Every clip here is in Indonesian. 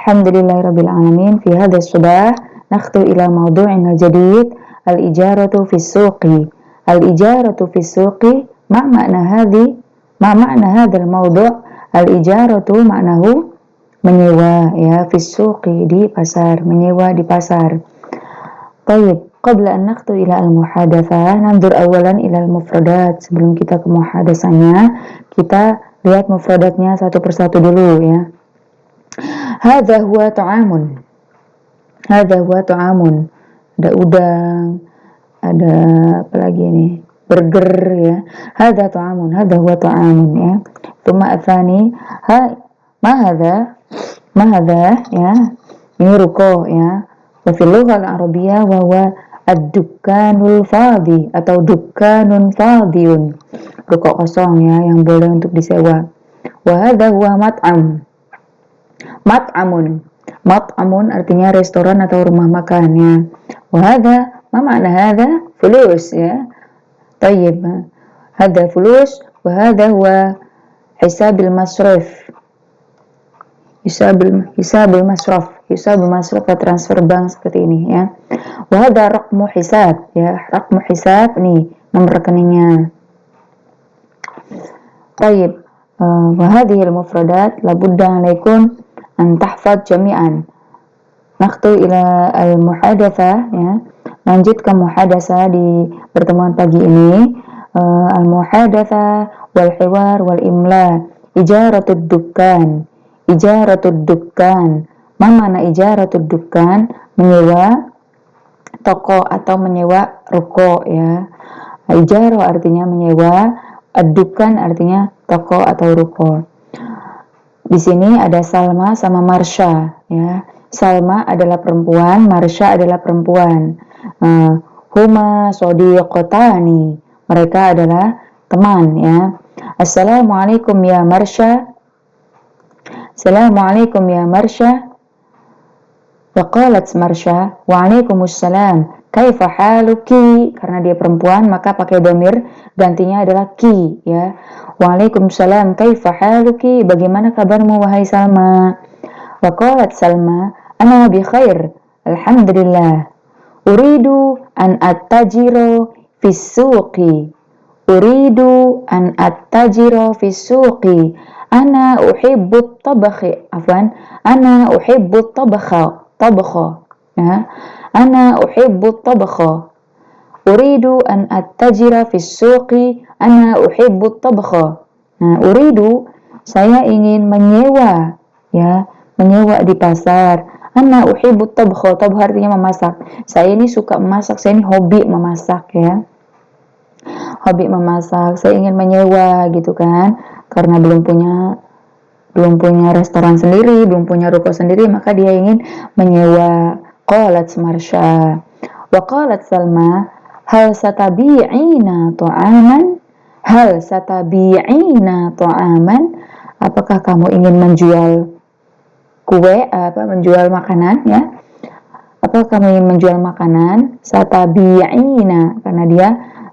Alhamdulillahirabbil alamin. Fi hadzal subah nakhtu ila mawdu'ina jadid al-ijaratu fi suqi. Al-ijaratu fi suqi ma ma'na hadzal mawdu'? Al-ijaratu ma'nahu menyewa, ya, fi suqi di pasar, menyewa di pasar. Baik, qabla an nakhtu ila al-muhadatsah, nanzur awalan ila al-mufradat. Sebelum kita ke muhadatsahnya, kita lihat mufradatnya satu persatu dulu, ya. Hadza huwa ta'amun. Hadza huwa ta'amun. Ada udang, ada apa lagi nih? Burger, ya. Hadza ta'amun, hadza huwa ta'amun, ya. Tsumma atsani, ma hadza, ya. Ini ruko, ya. Wa fil lughah al-arabiyyah wa huwa ad-dukkanul fadhi atau dukkanun fadhiyun. Ruko kosong, ya, yang boleh untuk disewa. Wa hadza huwa mat'am. Mat'amun artinya restoran atau rumah makan, ya. Wa hadza, ma makna hadza? Fulus, ya. Tayyib. Hadza fulus wa hadza huwa hisabil masraf. Hisabil masraf atau transfer bank seperti ini, ya. Wa hadza raqmu hisab, ya. Raqmu hisab nih nomor rekeningnya. Tayyib. Wa hadhihi al-mufradat labudda alaikum an tahfadz jami'an. Nakhtu ila al-muhadatsah, ya. Lanjut ke muhadatsah di pertemuan pagi ini. Al-muhadatsah wal hiwar wal imla. Ijaratud dukkan. Ijaratud dukkan. Ma mana ijaratud dukkan? Menyewa toko atau menyewa ruko, ya. Ijarah artinya menyewa, ad-dukkan artinya toko atau ruko. Di sini ada Salma sama Marsha, ya. Salma adalah perempuan, Marsha adalah perempuan. Huma shodiqotani. Mereka adalah teman, ya. Assalamualaikum ya Marsha. Assalamualaikum ya Marsha. Faqalat Marsha, waalaikumsalam. Kaifa haluki? Karena dia perempuan maka pakai dhamir gantinya adalah ki, ya. Waalaikumsalam. Kaifa haluki? Bagaimana kabarmu wahai Salma? Faqalat Salma, ana bi khair. Alhamdulillah. Uridu an attajiro fi suqi. Uridu an attajiro fi suqi. Ana uhibbu tabakhi. Afwan. Ana uhibbu tabakha. Ya. Ana uhibbu tabakha. Uridu an attajira fi suqi. Ana uhibbu tabakha. Nah, uridu, saya ingin menyewa, ya, menyewa di pasar. Ana uhibbu tabakha. Tabakha artinya memasak. Saya ini suka memasak, saya ini hobi memasak, ya. Hobi memasak. Saya ingin menyewa gitu kan. Karena belum punya restoran sendiri, belum punya ruko sendiri, maka dia ingin menyewa. Qalat Marsha. Wa qalat Salma, hal satabi'ina ta'aman? Hal satabi'ina ta'aman? Apakah kamu ingin menjual kue, menjual makanan, ya? Apakah kamu ingin menjual makanan? Satabi'ina, karena dia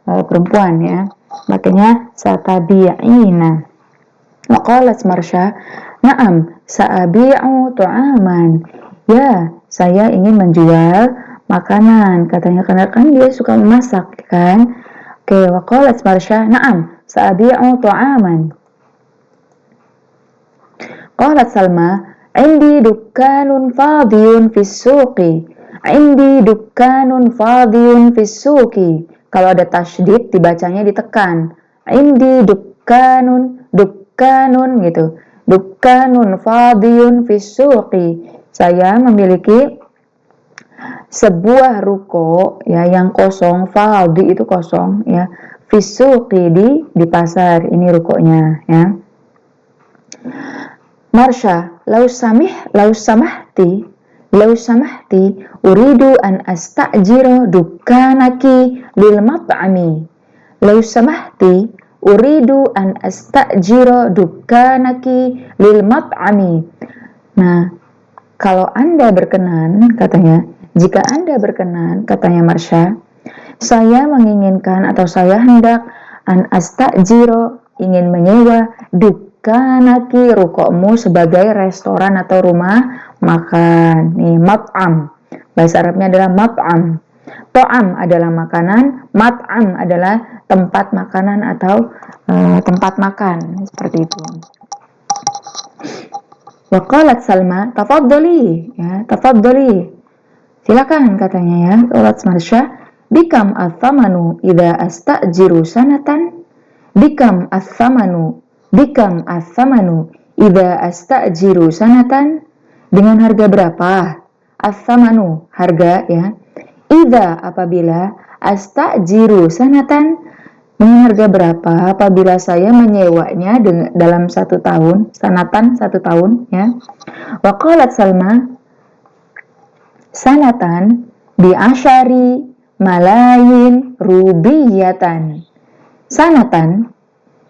perempuan, ya. Makanya satabi'ina. Wa qalat Marsha, na'am, sa'abi'u ta'aman. Ya, saya ingin menjual makanan, katanya, karena kan dia suka memasak, kan. Oke, wa qalat Marsha, na'am, sa'abi'u ta'aman. Qalat Salma, indi dukkanun fadhiyun fis suqi. Indi dukkanun fadhiyun fis suqi. Kalau ada tasydid dibacanya ditekan. Indi dukkanun gitu. Dukkanun fadhiyun fis suqi. Saya memiliki sebuah ruko, ya, yang kosong. Fadhi itu kosong, ya. Fis suqi di pasar. Ini rukonya, ya. Marsha, lau samahti uridu an astajiro dukkanaki lil mat'ami. Lau samahti uridu an astajiro dukkanaki lil mat'ami. Nah, kalau Anda berkenan, katanya, jika Anda berkenan, katanya Marsha, saya menginginkan atau saya hendak an astajiro, ingin menyewa dukkanaki, rukomu sebagai restoran atau rumah makan. Nih, mat'am. Bahasa Arabnya adalah mat'am. To'am adalah makanan, mat'am adalah tempat makanan atau tempat makan. Seperti itu. Wa qalat Salma, tafaddali, ya, tafaddali. Silakan katanya ya, qalat Marsha, bikam athamanu idza astajiru sanatan? Bikam athamanu idza astajiru sanatan? Dengan harga berapa? Athamanu, harga ya. Idza apabila, astajiru sanatan, dengan harga berapa apabila saya menyewanya dalam 1 tahun, sanatan 1 tahun ya. Wa qalat Salma, sanatan bi asyari malayin rubiyatan. Sanatan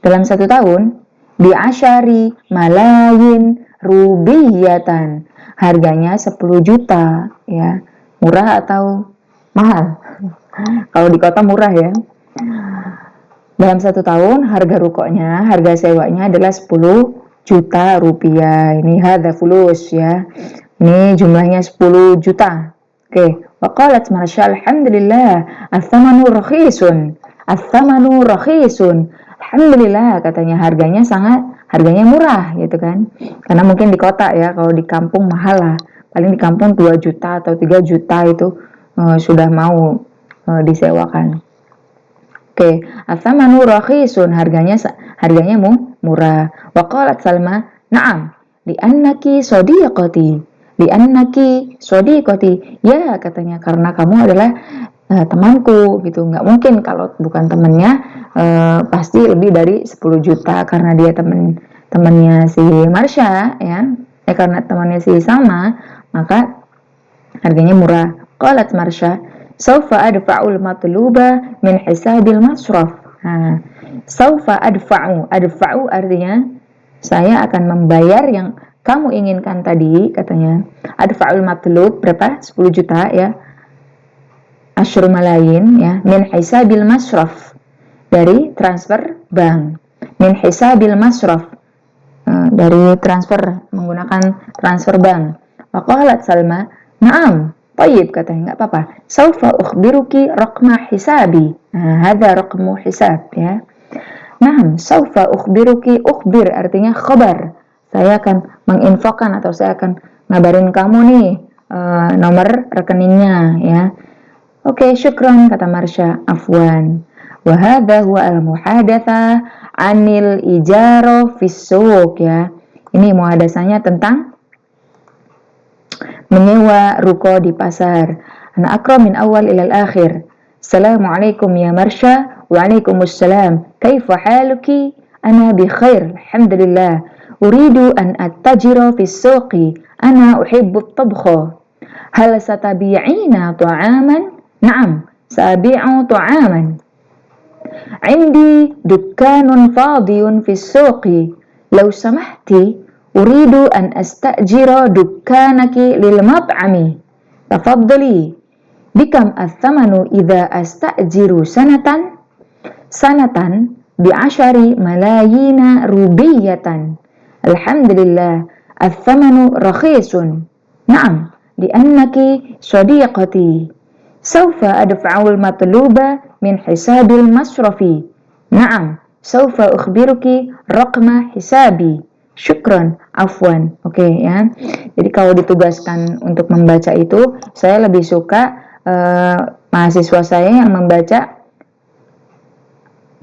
dalam 1 tahun, bi asyari malayin rubiyatan. Harganya 10 juta ya. Murah atau mahal? Kalau di kota murah ya. Dalam 1 tahun harga rukoknya, harga sewanya adalah 10 juta rupiah. Ini hadza fulus ya. Ini jumlahnya 10 juta. Oke. Wa qalat Marsha, alhamdulillah, ats-tsamanu rakhisun. Ats-tsamanu rakhisun. Alhamdulillah, katanya harganya murah gitu kan. Karena mungkin di kota ya, kalau di kampung mahal lah. Paling di kampung 2 juta atau 3 juta itu sudah mau disewakan. Oke, ats-tsamanu rakhisun, harganya murah. Wa qalat Salma, na'am, li'annaki shadiqati. Li'annaki shadiqati. Ya, katanya karena kamu adalah temanku gitu. Nggak mungkin kalau bukan temannya, pasti lebih dari 10 juta karena dia temannya si Marsha ya. Karena temannya si Salma, maka harganya murah. Qalat Marsha, saufa adfa'ul matluba min hisabil masraf. Nah, saufa adfa'u artinya saya akan membayar yang kamu inginkan tadi, katanya. Adfa'ul matlub berapa? 10 juta ya. Asyru malayin ya, min hisabil masraf, dari transfer bank. Min hisabil masraf, dari transfer menggunakan transfer bank. Wa qalat Salma, na'am, tayyib, katanya, enggak apa-apa. Saufa ukhbiruki raqma hisabi. Hadza raqmu hisab ya. Na'am, saufa ukhbiruki, ukhbir artinya khabar. Saya akan menginfokan atau saya akan ngabarin kamu nih nomor rekeningnya ya. Oke, syukran, kata Marsha, afwan. Wa hadza huwa al-muhadatsa 'anil ijara fis suq ya. Ini muhadasanya tentang menyewa ruko di pasar. Ana aqra min awal ila al-akhir. Assalamualaikum ya Marsha. Waalaikumsalam. Kaifa haluki? Ana bi khair, alhamdulillah. Uridu an attajira fis suqi. Ana uhibbu at-tabkha. Hal satabi'ina ta'aman? Na'am, sabi'u ta'aman. Indi dukkanun fadiyun fis suqi. Law samahti, uridu an astajira dukkanaki lil mat'ami. Tafaddali. Bikam ats-tsamanu idza astajiru sanatan? Sanatan bi asyari malayina rubiyatan. Alhamdulillah, ats-tsamanu rakhisun. Na'am, li'annaki shadiqati. Saufa adfa'ul matluba min hisabil masrafi. Na'am, saufa ukhbiruki raqma hisabi. Syukran, afwan. Oke ya. Jadi kalau ditugaskan untuk membaca itu, saya lebih suka mahasiswa saya yang membaca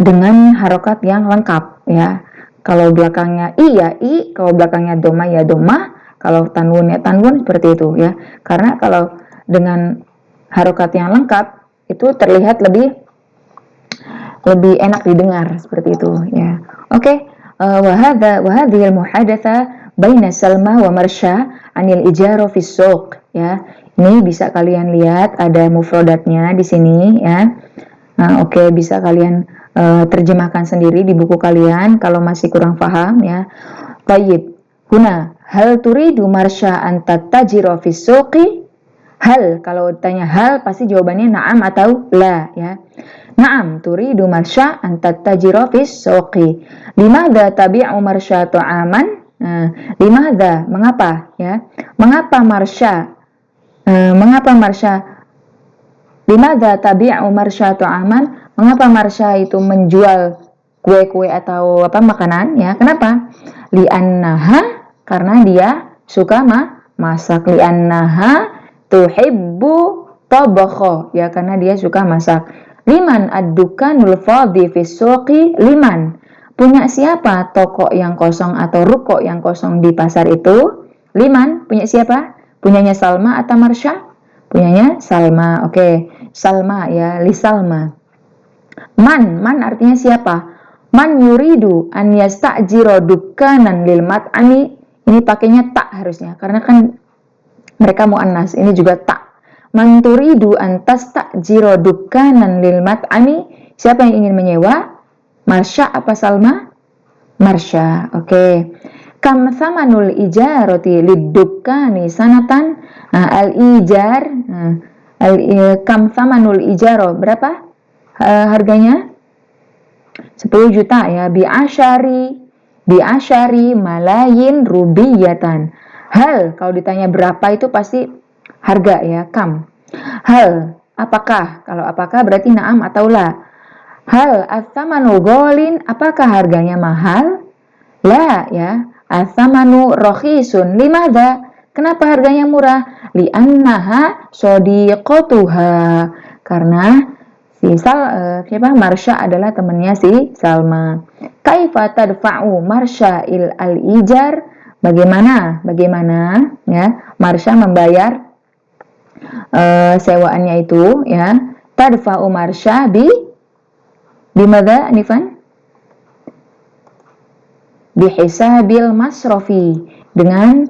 dengan harokat yang lengkap ya. Kalau belakangnya i ya i, kalau belakangnya doma ya doma, kalau tanwun ya tanwun, seperti itu ya. Karena kalau dengan harokat yang lengkap itu terlihat lebih enak didengar, seperti itu ya. Oke, wa hadhihi al-muhadatsa baina Salma wa Marsha 'anil ijara fis suq ya. Ini bisa kalian lihat ada mufradatnya di sini ya. Nah, oke, bisa kalian terjemahkan sendiri di buku kalian kalau masih kurang paham ya. Tayyib. Huna, hal turidu Marsha an tattajira fis suqi? Hal, kalau ditanya hal pasti jawabannya na'am atau la ya. Na'am, turidu marsha an tattajira fis suqi. Limadha tabi'u marsha ta'aman? Limadha, mengapa ya? Mengapa marsha? Mengapa marsha? Limadha tabi'u marsha ta'aman? Mengapa marsha itu menjual kue-kue atau apa makanan ya? Kenapa? Li'annaha, karena dia suka masak. Li'annaha tuhibbu tabakha, ya karena dia suka masak. Liman ad-dukanul fadhi fis suqi? Liman, punya siapa toko yang kosong atau ruko yang kosong di pasar itu? Liman, punya siapa? Punyanya Salma atau Marsha? Punyanya Salma. Oke, Salma ya, li Salma. Man artinya siapa? Man yuridu an yasta'jira dukkanan lil mat'ami. Ini pakainya tak harusnya karena kan mereka muannas. Ini juga tak. Man turidu an tasta'jira dukkanan lil mat'ami. Siapa yang ingin menyewa? Marsha apa Salma? Marsha. Oke. Kam thamanul ijarati lidukkani sanatan? Al-ijar. Kam thamanul ijaro, berapa harganya? 10 juta ya. Bi'asyari malayin rubiyatan. Hal, kalau ditanya berapa itu pasti harga ya, kam. Hal, apakah? Kalau apakah berarti na'am atau la. Hal athamanu gholin, apakah harganya mahal? La ya. Athamanu rakhisun. Limadha? Kenapa harganya murah? Li'annaha sodiqotuha. Karena siapa? Marsha adalah temannya si Salma. Kaifa tadfa'u Marsha al-ijar? Bagaimana ya Marsha membayar sewaannya itu ya. Tadfa'u Marsha bimada Nifan? Bihisabil masrofi, dengan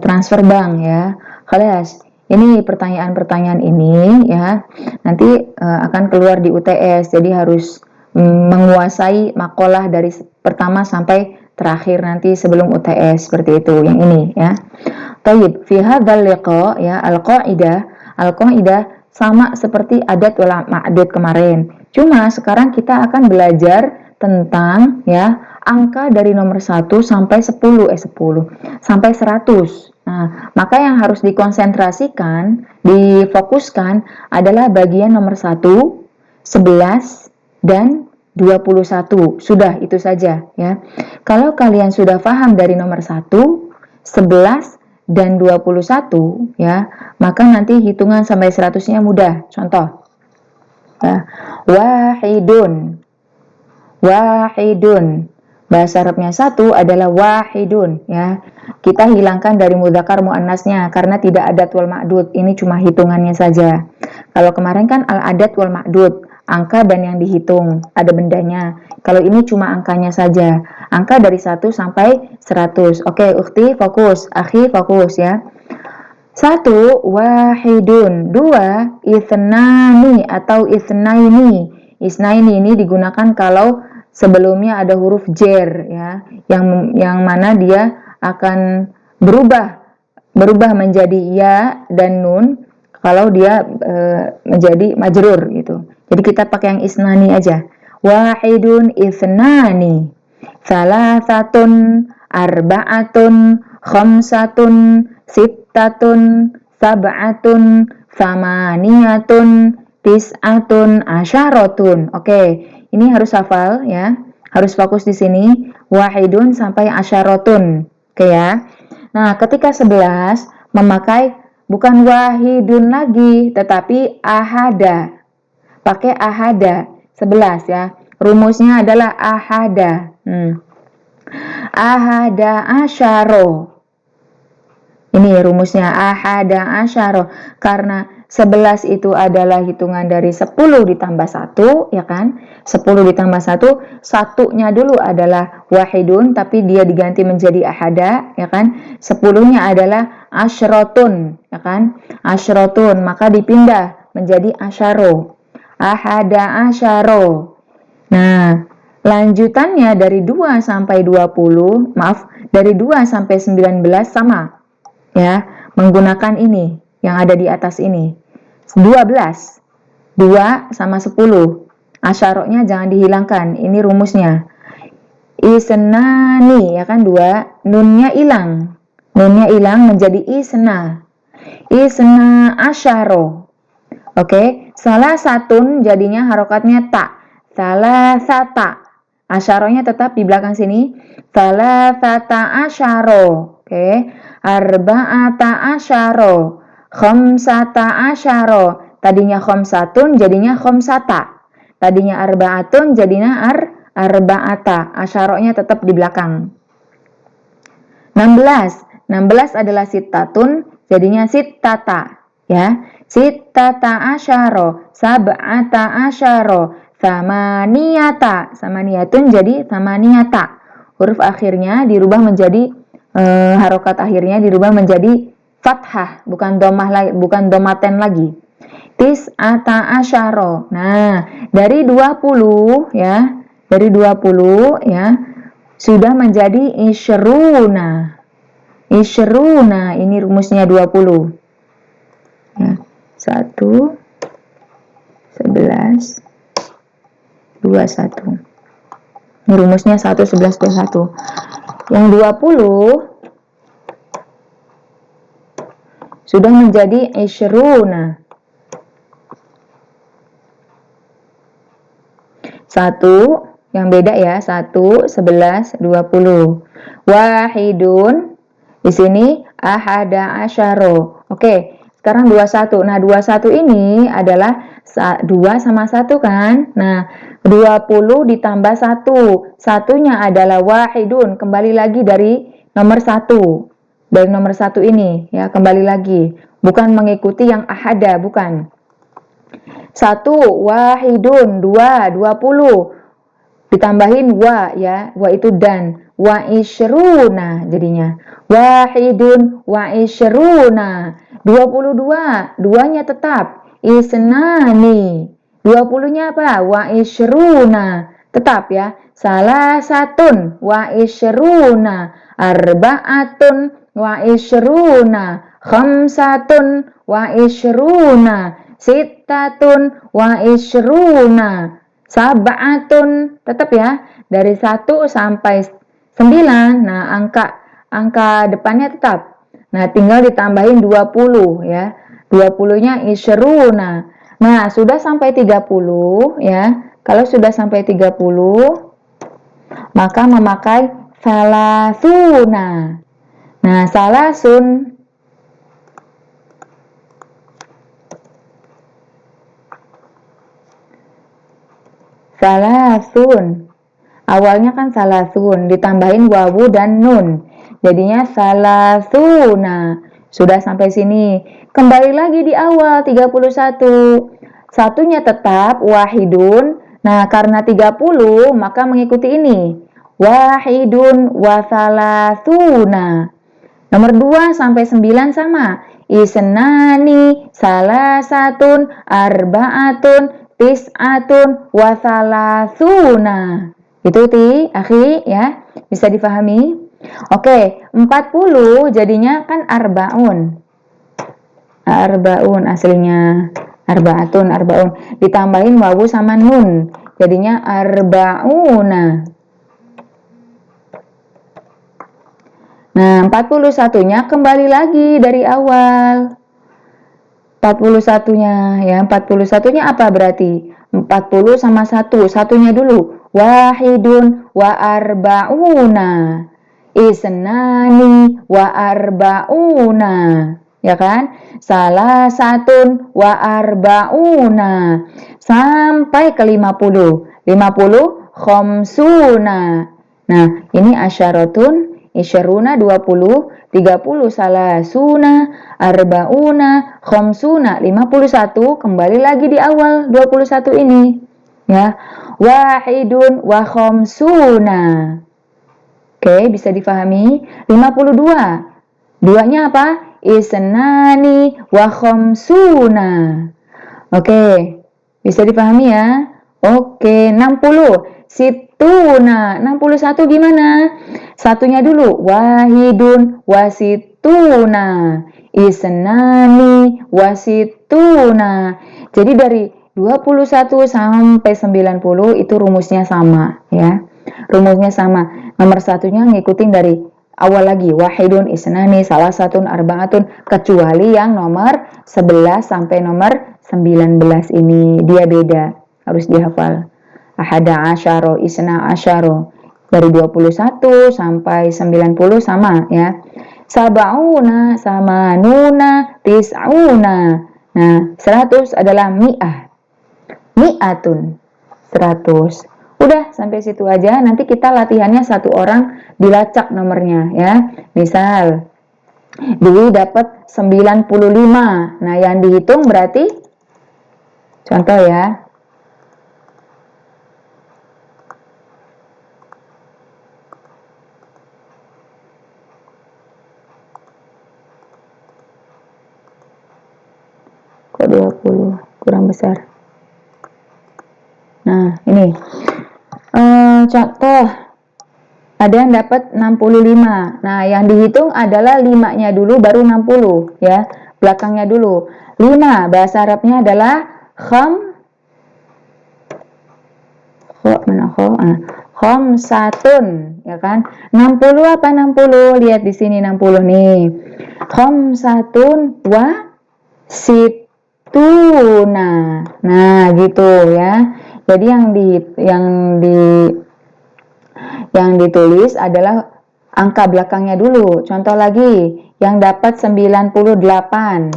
transfer bank ya. Khalas. Ini pertanyaan-pertanyaan ini ya nanti akan keluar di UTS, jadi harus menguasai makalah dari pertama sampai terakhir nanti sebelum UTS, seperti itu yang ini ya. Tayyib, fi hadzal liqa ya al-qaidah sama seperti adat wal ma'dud kemarin. Cuma sekarang kita akan belajar tentang ya angka dari nomor 1 sampai 10 sampai 100. Nah, maka yang harus dikonsentrasikan, difokuskan adalah bagian nomor 1, 11, dan 21. Sudah, itu saja ya. Kalau kalian sudah paham dari nomor 1, 11, dan 21 ya, maka nanti hitungan sampai 100-nya mudah. Contoh. Wahidun. Bahasa Arabnya 1 adalah wahidun ya. Kita hilangkan dari mudzakkar muannasnya karena tidak adat wal ma'dud. Ini cuma hitungannya saja. Kalau kemarin kan al adat wal ma'dud, angka dan yang dihitung, ada bendanya. Kalau ini cuma angkanya saja. Angka dari 1 sampai 100. Oke, ukhti fokus, akhi fokus ya. 1 wahidun, 2 ithnani atau ithnaini. Isnaini ini digunakan kalau sebelumnya ada huruf jer ya, yang mana dia akan berubah menjadi ya dan nun kalau dia menjadi majrur gitu. Jadi kita pakai yang isnani aja. Wahidun ithnani, salasatun, arba'atun, khamsatun, sittatun, sab'atun, samaniyatun, tis'atun, asyaratun. Oke, ini harus hafal ya. Harus fokus di sini. Wahidun sampai asyaratun. Oke ya. Nah, ketika 11 memakai bukan wahidun lagi, tetapi ahada. Pakai ahada. 11 ya. Rumusnya adalah ahada. Ahada asyaro. Ini rumusnya ahada asyaro. Karena 11 itu adalah hitungan dari 10 ditambah 1, ya kan? 10 ditambah 1, satunya dulu adalah wahidun, tapi dia diganti menjadi ahada, ya kan? 10-nya adalah asyrotun, ya kan? Asyrotun, maka dipindah menjadi asyaro. Ahada asyaro. Nah, lanjutannya dari 2 sampai 20, dari 2 sampai 19 sama, ya, menggunakan ini yang ada di atas ini. 12. 2 sama 10. Asyaroknya jangan dihilangkan. Ini rumusnya. Isnani, ya kan 2. Nunnya hilang. Nunnya hilang menjadi isna. Isna asyaro. Oke, salah satun jadinya harokatnya tak. Salah sata. Asyaronya tetap di belakang sini. Salah sata asyaro. Oke, arba'ata asyaro. Khamsata asyaro. Tadinya khamsatun jadinya khamsata. Tadinya arba'atun jadinya arba'ata. Asyaronya tetap di belakang. 16. 16 adalah sittatun jadinya sittata. Ya, sittata asyaro, sab'ata asyaro, samaniyata. Samaniyatun jadi samaniyata. Huruf akhirnya dirubah menjadi harokat akhirnya dirubah menjadi fathah, bukan domah lagi, bukan domaten lagi. Tis'ata asyaro. Nah, dari 20 ya, dari 20 ya sudah menjadi isyruna. Isyruna, ini rumusnya 20. Ya, 1, 11, 21. Ini rumusnya 1, 11, 21. Yang 20 sudah menjadi isyruna. 1, yang beda ya, 1, 11, 20. Wahidun, di sini ahada asyaro. Oke, sekarang 21. Nah, 21 ini adalah 2 sama 1 kan? Nah, 20 ditambah 1. Satunya adalah wahidun. Kembali lagi dari nomor 1. Dari nomor 1 ini, ya, kembali lagi. Bukan mengikuti yang ahada, bukan. 1, wahidun. 2, 20. Ditambahin wa, ya. Wa itu dan. Wa isyruna jadinya. Wahidun wa isyruna. 22. Duanya tetap. Isnani. 20-nya apa? Wa isyruna. Tetap ya. Salah satun wa isyruna. Arba'atun wa isyruna. Khamsatun wa isyruna. Sittatun wa isyruna. Sab'atun, tetap ya, dari 1 sampai 9. Nah, angka depannya tetap. Nah, tinggal ditambahin 20 ya. 20-nya isyruna. Nah, sudah sampai 30 ya. Kalau sudah sampai 30, maka memakai salasuna. Nah, salasun salasun. Awalnya kan salasun, ditambahin wawu dan nun. Jadinya salasuna. Sudah sampai sini. Kembali lagi di awal 31. Satunya tetap wahidun. Nah, karena 30 maka mengikuti ini. Wahidun wa salasuna. Nomor 2 sampai 9 sama. Isnani, salasatun, arba'atun, tis'atun, wa salasuna. Itu akhi ya. Bisa difahami? Oke, 40 jadinya kan arbaun. Arbaun aslinya. Arba'atun, arbaun. Ditambahin wawu sama nun. Jadinya arbauna. Nah, 41-nya kembali lagi dari awal. 41-nya ya, 41-nya apa berarti? 40 sama 1. Satunya dulu. Wahidun wa arba'una. Isnani wa arba'una. Ya kan? Salah satun wa arba'una. Sampai ke 50. 50 khamsuna. Nah, ini asyaratun. Isyaruna 20, 30 salasuna, arbauna, khamsuna, 51, kembali lagi di awal 21 ini. Ya. Wahidun wa khamsuna. Oke, bisa difahami? 52. Duanya apa? Isnani wa khamsuna. Oke, bisa dipahami ya? Oke, 60. Situna. 61 gimana? Satunya dulu. Wahidun wasituna. Isnani wasituna. Jadi 21 sampai 90 itu rumusnya sama ya. Rumusnya sama. Nomor satunya ngikutin dari awal lagi. Wahidun, isnani, salah satun, arba'atun. Kecuali yang nomor 11 sampai nomor 19 ini. Dia beda. Harus dihafal. Ahada asyaro, isna asyaro. Dari 21 sampai 90 sama ya. Sab'una, samanuna, tis'una. Nah, 100 adalah mi'ah. Mi'atun. 100. Udah sampai situ aja. Nanti kita latihannya satu orang dilacak nomornya ya. Misal Dwi dapat 95. Nah, yang dihitung berarti contoh ya. Kok 20 kurang besar. Nah, ini contoh ada yang dapat 65. Nah, yang dihitung adalah 5-nya dulu baru 60 ya. Belakangnya dulu. 5 bahasa Arabnya adalah khamsatun ya kan. 60 apa 60? Lihat di sini 60 nih. Khamsatun wa situna. Nah, gitu ya. Jadi yang ditulis adalah angka belakangnya dulu. Contoh lagi, yang dapat 98.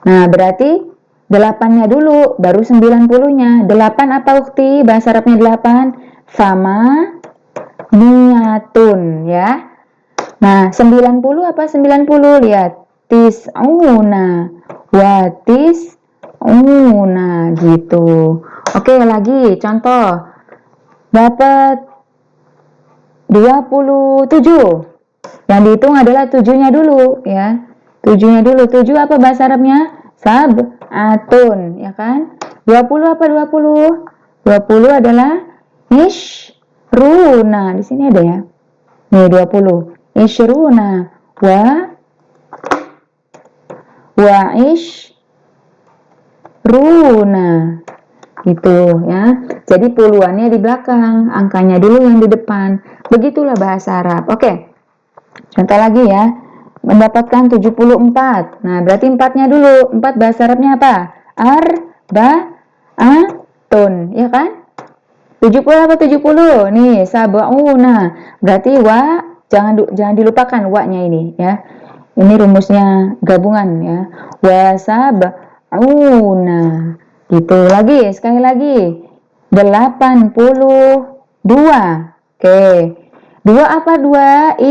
Nah, berarti 8-nya dulu, baru 90-nya. 8 apa ukti? Bahasa Arabnya 8. Sama niyatun ya. Nah, 90 apa 90? Lihat. Tis'una wa tis'una gitu. Oke, lagi contoh. Dapat 27. Yang dihitung adalah 7-nya dulu ya. 7-nya dulu. 7 apa bahasa Arabnya? Sab'atun ya kan? 20 apa 20? 20 adalah ishruna. Di sini ada ya. Nih 20. Ishruna wa ishruna. Gitu ya. Jadi puluhannya di belakang, angkanya dulu yang di depan. Begitulah bahasa Arab. Oke. Contoh lagi ya. Mendapatkan 74. Nah, berarti 4-nya dulu. 4 bahasa Arabnya apa? Arba'atun, ya kan? 70 apa 70? Nih, sab'una. Berarti jangan dilupakan wa-nya ini ya. Ini rumusnya gabungan ya. Wa sab'una. Gitu lagi, sekali lagi. 82. Oke. 2 apa 2?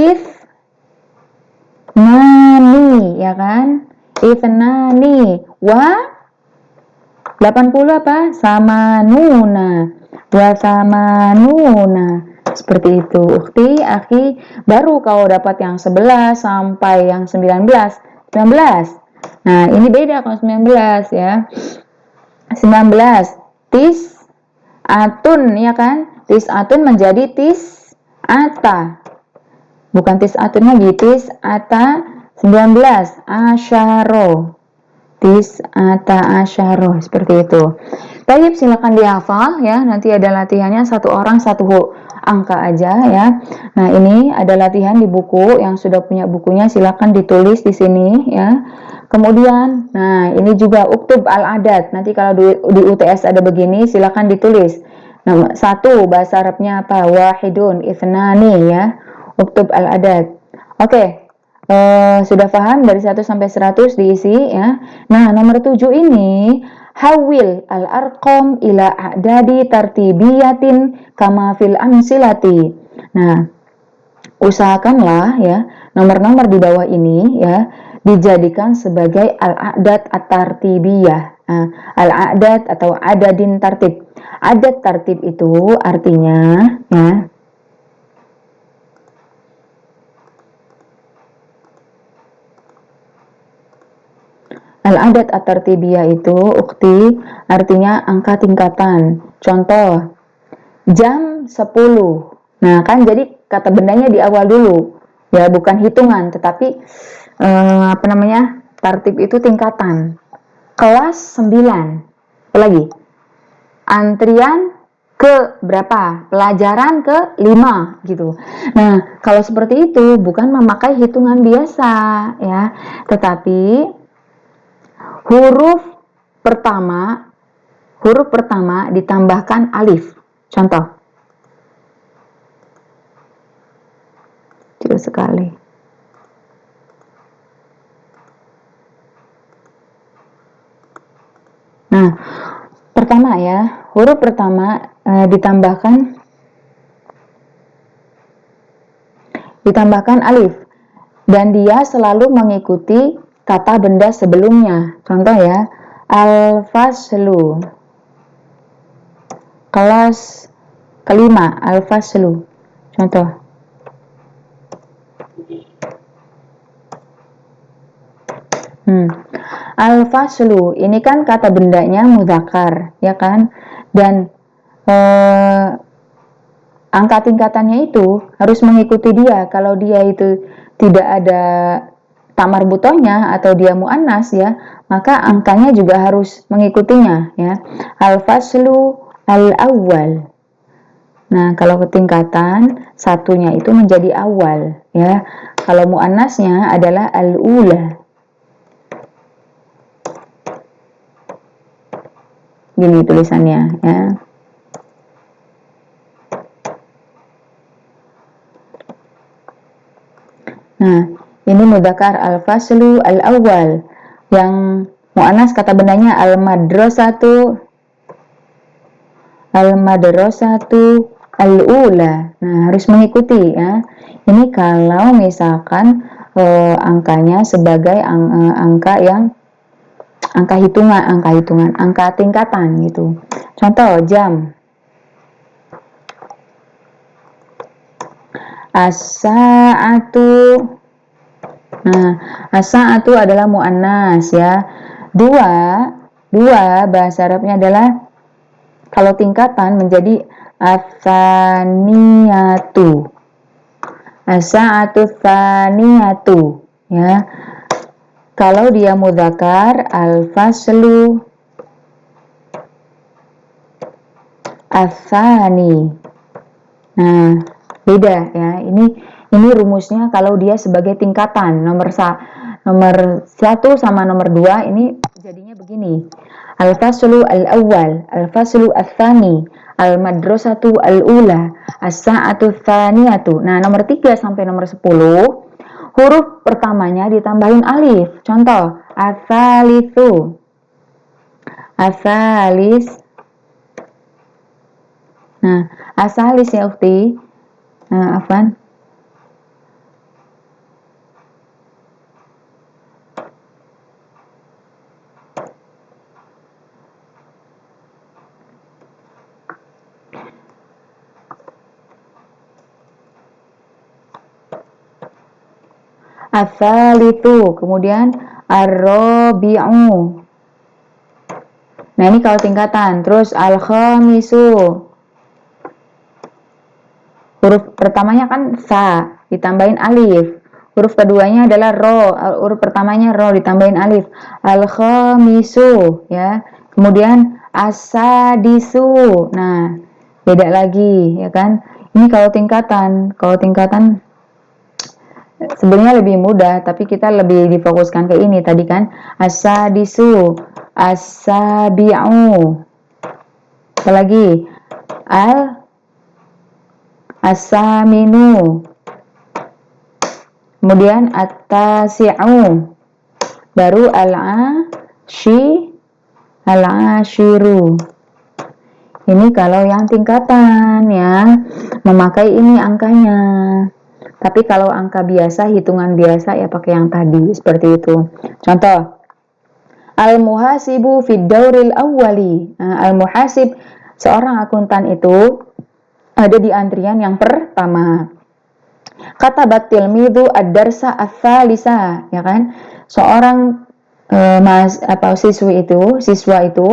Nani, ya kan? Nani. Wa 80 apa? Samanuna. Wa samanuna. Seperti itu. Ukti, akhi, baru kau dapat yang 11 sampai yang 19. 19. Nah, ini beda kalau 19 ya. 19 tis'atun ya kan? Tis'atun menjadi tis'ata. Bukan tis'atun lagi, tis'ata 19 asyaro. Tis'ata asyaro seperti itu. Baik, silakan dihafal ya. Nanti ada latihannya satu orang satu angka aja ya. Nah, ini ada latihan di buku. Yang sudah punya bukunya silakan ditulis di sini ya. Kemudian, nah ini juga uktub al-adat. Nanti kalau di UTS ada begini, silakan ditulis. Nah, 1 bahasa Arabnya apa? Wahidun, ithnani ya. Uktub al-adat. Oke, sudah paham dari 1 sampai 100 diisi ya. Nah, nomor 7 ini hawil al-arqam ila a'dadi tartibiyatin kama fil amsilati. Nah, usahakanlah ya nomor-nomor di bawah ini ya dijadikan sebagai al-a'dad at-tartibiyah. Al-a'dad atau adadin tartib. Adat tartib itu artinya ya al-adat at-tartibiyah itu ukti artinya angka tingkatan. Contoh jam 10. Nah, kan jadi kata bendanya di awal dulu. Ya, bukan hitungan, tetapi tartib itu tingkatan. Kelas 9. Apa lagi? antrian ke berapa? Pelajaran ke 5 gitu. Nah, kalau seperti itu bukan memakai hitungan biasa ya, tetapi huruf pertama ditambahkan alif. Contoh. Kecil sekali. Nah, pertama ya, huruf pertama ditambahkan alif dan dia selalu mengikuti kata benda sebelumnya. Contoh ya, al-faslu, kelas kelima, al-faslu. Contoh. Al-faslu, ini kan kata bendanya mudzakkar, ya kan? Dan angka tingkatannya itu harus mengikuti dia. Kalau dia itu tidak ada tamar butohnya atau dia muannas ya, maka angkanya juga harus mengikutinya ya. Al-faslu al-awwal. Nah, kalau ketingkatan satunya itu menjadi awal ya. Kalau muannasnya adalah al-ula. Gini tulisannya ya. Nah, ini mudzakkar al-faslu al-awwal. Yang muannas kata bendanya al-madrasatu al-ula. Nah, harus mengikuti ya. Ini kalau misalkan angkanya sebagai angka tingkatan gitu. Contoh jam. As-sa'atu. Nah, as-sa'atu adalah muannas ya. Dua bahasa Arabnya adalah kalau tingkatan menjadi as-saniyatu. As-sa'atu tsaniyatu ya. Kalau dia mudzakkar al-faslu as-tsani. Nah, beda ya. Ini rumusnya kalau dia sebagai tingkatan. Nomor 1 sama nomor 2 ini jadinya begini. Al-faslu al-awwal, al-faslu al-tsani, al-madrasatu al-ula, as-sa'atu tsaniyatu. Nah, nomor 3 sampai nomor 10 huruf pertamanya ditambahin alif. Contoh, as-salisu. As-salis. Nah, as-salis ya ukhti. Afwan. As-salisu, kemudian ar-rabi'u. Nah, ini kalau tingkatan. Terus al-khamisu. Huruf pertamanya kan sa, ditambahin alif. Huruf keduanya adalah ro, huruf pertamanya ro ditambahin alif. Al-khamisu ya. Kemudian as-sadisu. Nah, beda lagi ya kan. Ini kalau tingkatan. Kalau tingkatan sebenarnya lebih mudah, tapi kita lebih difokuskan ke ini tadi kan. As-sadisu, as-sabi'u. Apalagi as-saminu. Kemudian at-tasi'u. Baru al-ashiru. Ini kalau yang tingkatan ya, memakai ini angkanya. Tapi kalau angka biasa, hitungan biasa ya pakai yang tadi, seperti itu. Contoh, al-muhasibu fid dauril awwali. Al-muhasib, seorang akuntan itu ada di antrian yang pertama. Kata batil midu ad-darsa ats-tsalisa, ya kan? Seorang siswa itu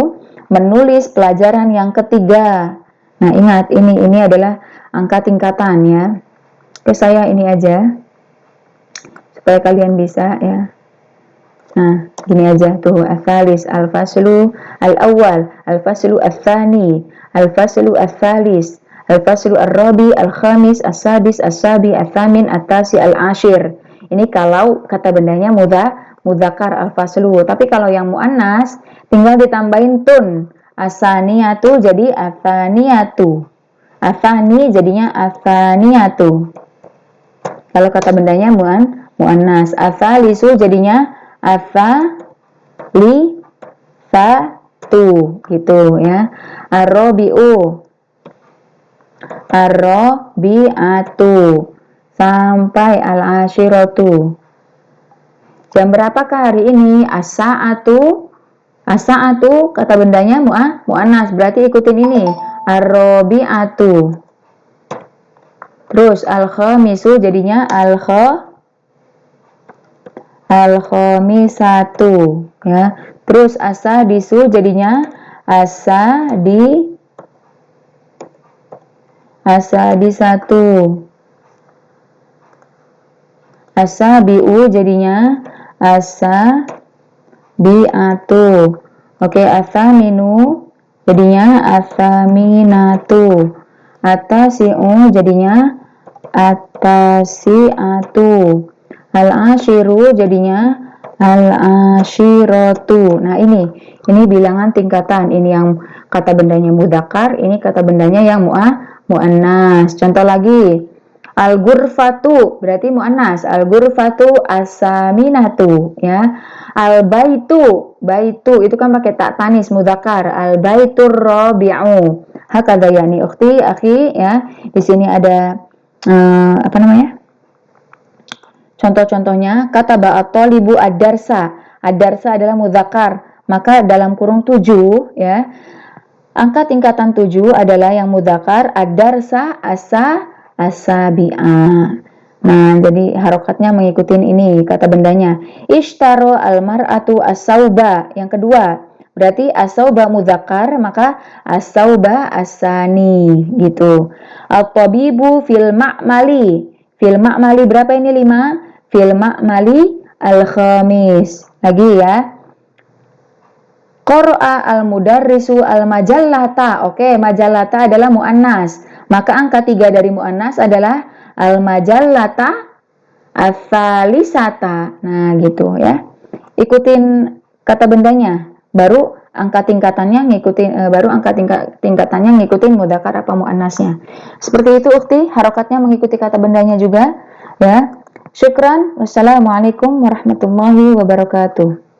menulis pelajaran yang ketiga. Nah, ingat ini adalah angka tingkatan ya. Oke, saya ini aja supaya kalian bisa ya. Nah, gini aja tuh, al-thalis, al-faslu al-awwal, al-faslu al-thani, al-faslu al-thalis, al-faslu al-rabi, al-khamis, as-sadis, as-sabi, al-thamin, at-tasi, al-ashir. Ini kalau kata bendanya mudzakkar al-faslu. Tapi kalau yang muannas tinggal ditambahin tun. Asaniyatu jadi athaniyatu. Athani jadinya athaniyatu. Kalau kata bendanya muannas. Atsalisu jadinya ats-tsalitsatu gitu ya. Ar-rabi'atu sampai al-ashiratu. Jam berapakah hari ini? As-sa'atu kata bendanya muannas, berarti ikutin ini. Ar-rabi'atu. Terus al-khamisu jadinya al-khamisatu ya. Terus as-sadisu jadinya as-sadisatu. As-sabiu jadinya as-sabiatu. Oke, as-saminu jadinya as-saminatu. At-tasi'u jadinya at-tasi'atu. Al-ashiru jadinya al-ashiratu. Nah, ini bilangan tingkatan. Ini yang kata bendanya mudzakkar, ini kata bendanya yang muannas. Contoh lagi. Al-ghurfatu berarti muannas. Al-ghurfatu as-saminatu ya. Al-baitu itu kan pakai tak tanis mudzakkar. Al-baitur rabi'u. Hakadha yani ukhti, akhi ya. Di sini ada apa namanya? Contoh-contohnya, kata at-talibu ad-darsa. Ad-darsa adalah mudzakkar, maka dalam kurung 7 ya. Angka tingkatan 7 adalah yang mudzakkar, ad-darsa as-sabi'a. Nah, jadi harokatnya mengikuti ini kata bendanya. Ishtaro al-mar'atu as-sauba. Yang kedua, berarti as-sauba mudzakkar, maka as-sauba as-sani gitu. At-tabibu fil ma'mali. Fil ma'mali berapa ini 5? Fil ma'mali al-khamis. Lagi ya. Qara'a al-mudarrisu al-majallata. Oke, majallata adalah muannas. Maka angka 3 dari muannas adalah al-majallata ats-tsalisata. Nah, gitu ya. Ikutin kata bendanya. Baru angka tingkatannya ngikutin mudzakkar apa muannasnya. Seperti itu ukhti, harokatnya mengikuti kata bendanya juga ya. Syukran. Wassalamualaikum warahmatullahi wabarakatuh.